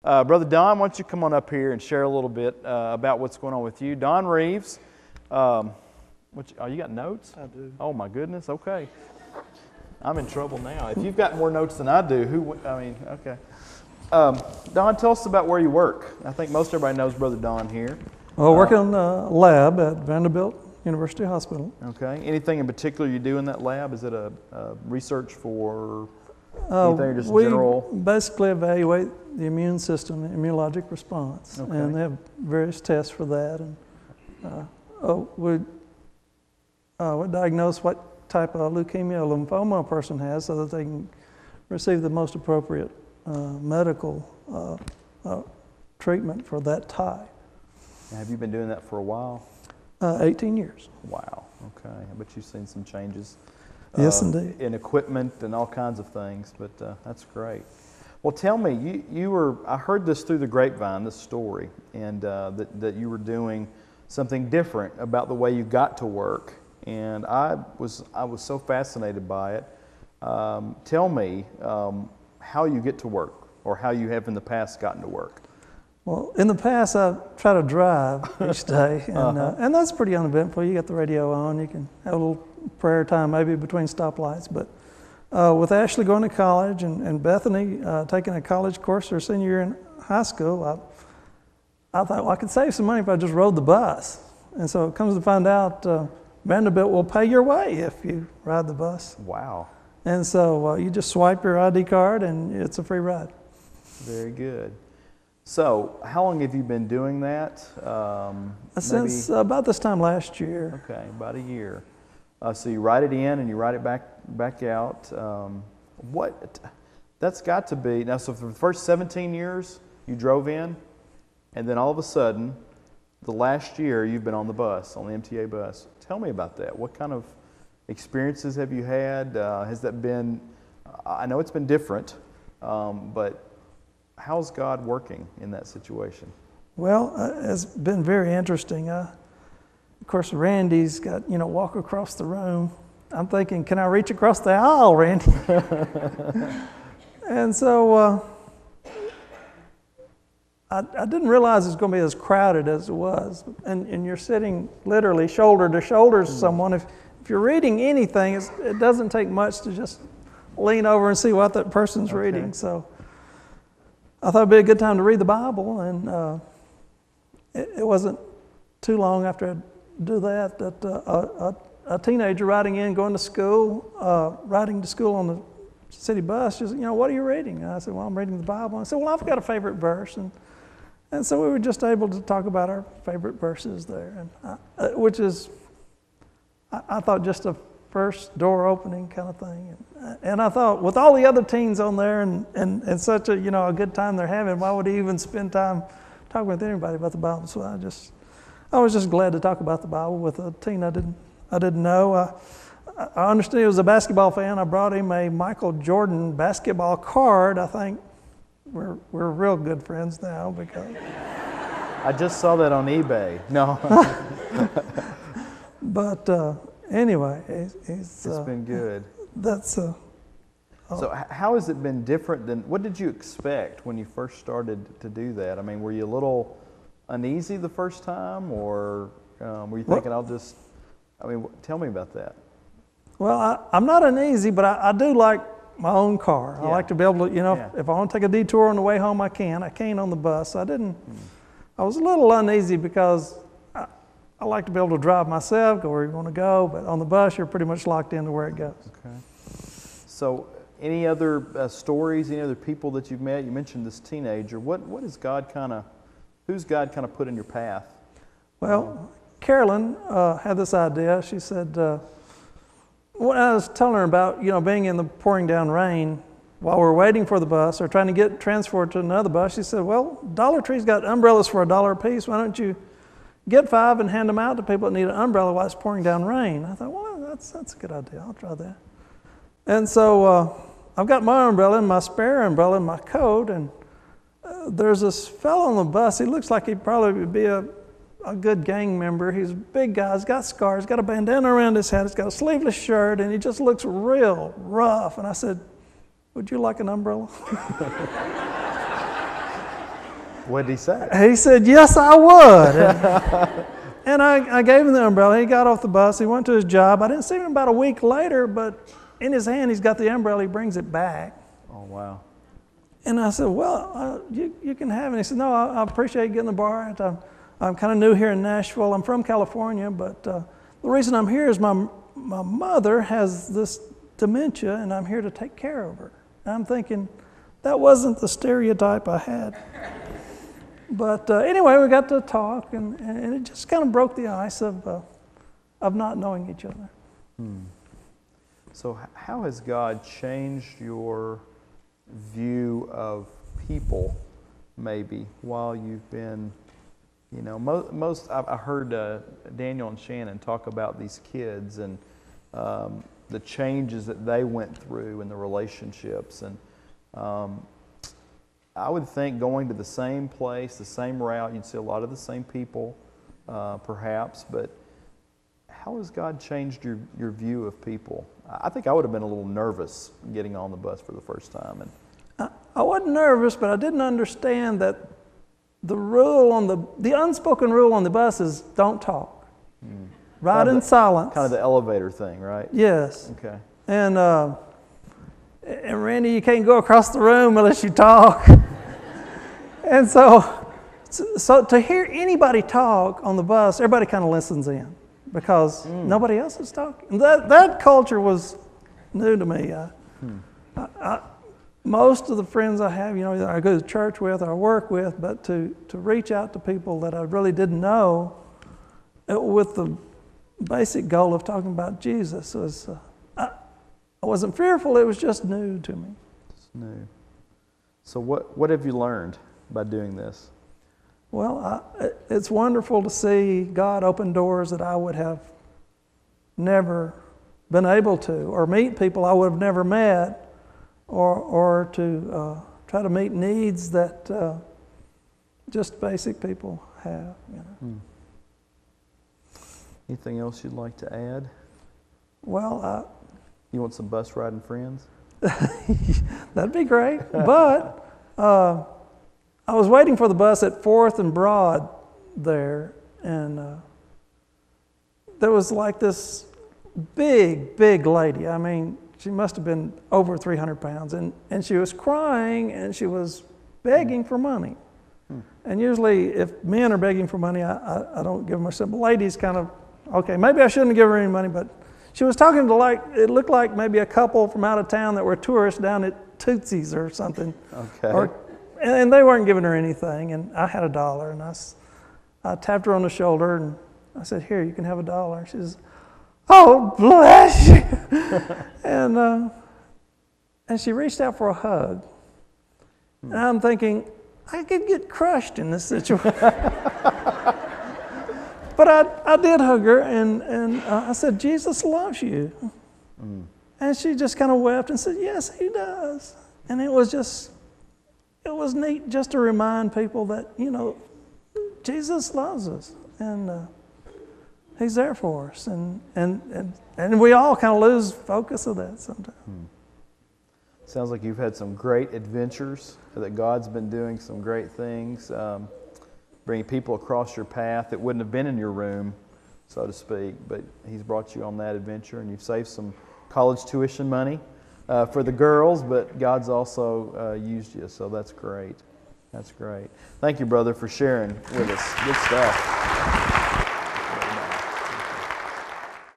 Brother Don, why don't you come on up here and share a little bit about what's going on with you. Don Reeves. You got notes? I do. Oh, my goodness. Okay. I'm in trouble now. If you've got more notes than I do, okay. Don, tell us about where you work. I think most everybody knows Brother Don here. Well, working on a lab at Vanderbilt University Hospital. Okay. Anything in particular you do in that lab? Is it a research for anything or just general? We basically evaluate the immune system, the immunologic response, Okay. and they have various tests for that. And we diagnose what type of leukemia or lymphoma a person has so that they can receive the most appropriate medical treatment for that type. Have you been doing that for a while? 18 years. Wow. Okay. I bet you've seen some changes. Yes, indeed. In equipment and all kinds of things, but that's great. Well, tell me, I heard this through the grapevine, this story, and that you were doing something different about the way you got to work, and I was so fascinated by it. Tell me how you get to work, or how you have in the past gotten to work. Well, in the past, I try to drive each day, and that's pretty uneventful. You got the radio on, you can have a little prayer time maybe between stoplights. But with Ashley going to college and Bethany taking a college course her senior year in high school, I thought, well, I could save some money if I just rode the bus. And so it comes to find out Vanderbilt will pay your way if you ride the bus. Wow. And so you just swipe your ID card and it's a free ride. Very good. So, how long have you been doing that? Since about this time last year. Okay, about a year. So you write it in and you write it back out. That's got to be, now so for the first 17 years you drove in, and then all of a sudden, the last year you've been on the bus, on the MTA bus. Tell me about that. What kind of experiences have you had? Has that been, I know it's been different, but how's God working in that situation? Well, it's been very interesting. Of course, Randy's got, walk across the room. I'm thinking, can I reach across the aisle, Randy? And so I didn't realize it was going to be as crowded as it was. And you're sitting literally shoulder to shoulder with someone. If you're reading anything, it doesn't take much to just lean over and see what that person's reading. So I thought it'd be a good time to read the Bible, and it wasn't too long after I'd do that a teenager riding to school on the city bus, just, what are you reading? And I said, well, I'm reading the Bible. And I said, well, I've got a favorite verse, and so we were just able to talk about our favorite verses there, and which is, I thought, just a first door opening kind of thing. And I thought, with all the other teens on there and such a good time they're having, why would he even spend time talking with anybody about the Bible? So I was just glad to talk about the Bible with a teen I didn't know. I understood he was a basketball fan. I brought him a Michael Jordan basketball card. I think we're real good friends now because I just saw that on eBay. No. But anyway, it's been good. So how has it been different than, what did you expect when you first started to do that? I mean, were you a little uneasy the first time, or were you thinking, tell me about that. Well, I'm not uneasy, but I do like my own car. Yeah. I like to be able to, if I want to take a detour on the way home, I can. I can't on the bus. I was a little uneasy because I like to be able to drive myself, go where you want to go, but on the bus, you're pretty much locked into where it goes. Okay. So, any other stories, any other people that you've met? You mentioned this teenager. What is God who's God kind of put in your path? Well, Carolyn had this idea. She said, when I was telling her about, being in the pouring down rain while we're waiting for the bus or trying to get transferred to another bus, she said, well, Dollar Tree's got umbrellas for $1 a piece. Why don't you get 5 and hand them out to people that need an umbrella while it's pouring down rain? I thought, well, that's a good idea. I'll try that. And so I've got my umbrella and my spare umbrella in my coat, and there's this fellow on the bus. He looks like he'd probably be a good gang member. He's a big guy. He's got scars. He's got a bandana around his head. He's got a sleeveless shirt, and he just looks real rough. And I said, would you like an umbrella? What did he say? He said, yes, I would. And I gave him the umbrella. He got off the bus. He went to his job. I didn't see him about a week later, but in his hand, he's got the umbrella. He brings it back. Oh, wow. And I said, well, you can have it. He said, no, I appreciate getting the bar. I'm kind of new here in Nashville. I'm from California, but the reason I'm here is my mother has this dementia, and I'm here to take care of her. And I'm thinking, that wasn't the stereotype I had. But anyway, we got to talk, and it just kind of broke the ice of not knowing each other. So how has God changed your view of people, maybe, while you've been, you know, I heard Daniel and Shannon talk about these kids and the changes that they went through in the relationships. And I would think going to the same place, the same route, you'd see a lot of the same people, perhaps, but how has God changed your view of people? I think I would have been a little nervous getting on the bus for the first time. And I wasn't nervous, but I didn't understand that the rule on the unspoken rule on the bus is don't talk. Ride in silence. Kind of the elevator thing, right? Yes. Okay. And Randy, you can't go across the room unless you talk. And so to hear anybody talk on the bus, everybody kind of listens in because nobody else is talking. That culture was new to me. Most of the friends I have, you know, that I go to church with or I work with, but to reach out to people that I really didn't know with the basic goal of talking about Jesus was, I wasn't fearful, it was just new to me. It's new. So what have you learned by doing this? Well, it's wonderful to see God open doors that I would have never been able to, or meet people I would have never met, or to try to meet needs that just basic people have. You know. Anything else you'd like to add? Well, you want some bus riding friends? That'd be great. But I was waiting for the bus at 4th and Broad there, and there was like this big lady. I mean, she must have been over 300 pounds, and she was crying, and she was begging for money. And usually if men are begging for money, I don't give them a simple. Ladies kind of, okay, maybe I shouldn't give her any money, but she was talking to it looked like maybe a couple from out of town that were tourists down at Tootsie's or something. Okay. And they weren't giving her anything, and I had $1, and I tapped her on the shoulder, and I said, here, you can have $1. She says, oh, bless you. And she reached out for a hug. And I'm thinking, I could get crushed in this situation. But I did hug her, and I said, Jesus loves you. And she just kind of wept and said, yes, he does. And it was neat just to remind people that, you know, Jesus loves us, and he's there for us. And we all kind of lose focus of that sometimes. Sounds like you've had some great adventures, that God's been doing some great things, bringing people across your path that wouldn't have been in your room, so to speak, but he's brought you on that adventure, and you've saved some college tuition money for the girls, but God's also used you, so that's great. That's great. Thank you, brother, for sharing with us. Good stuff.